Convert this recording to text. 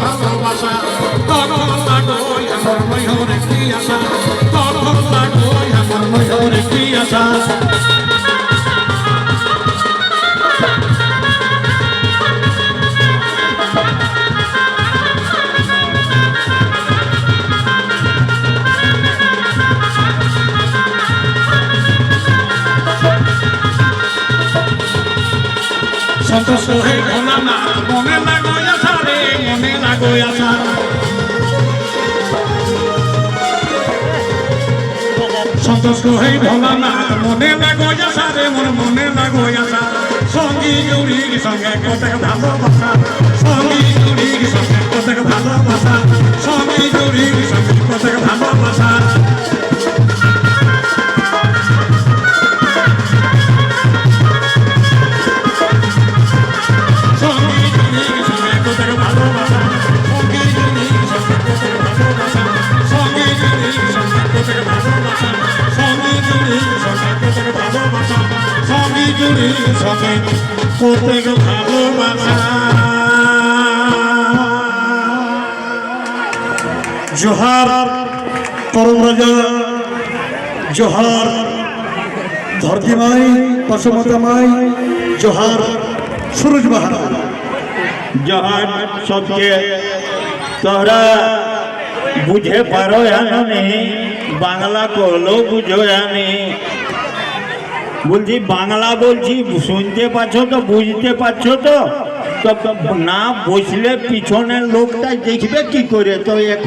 ভালোবাসা তরল লাগোই আমার ময়ূরে কি আশা তরল লাগোই আমার ময়ূরে কি আশা সন্তোষ হয়ে ভোলা না মনে লাগোই আশা রে মনে লাগোই আশা সন্তোষ হয়ে ভোলা না মনে লাগোই আশা রে মনে লাগোই আশা সঙ্গী জুড়ির সঙ্গে কতক ভালোবাসা সঙ্গী জুড়ির সঙ্গে কতক ভালোবাসা সঙ্গী জুড়ির সঙ্গে কতক ভালোবাসা প্রত্যেক ভালোবাসা জোহার পরম রাজা জোহার ধরতিমাই পাশমতামাই জোহার সুরজ বাহার জহার সবকে তোরা বুঝে পারো জানি বাংলা করলেও বুঝো জানি বলছি বাংলা বলছি শুনতে পাচ্ছ তো বুঝতে পারছো তো না বসলে পিছনের লোকটা দেখবে কি করে তো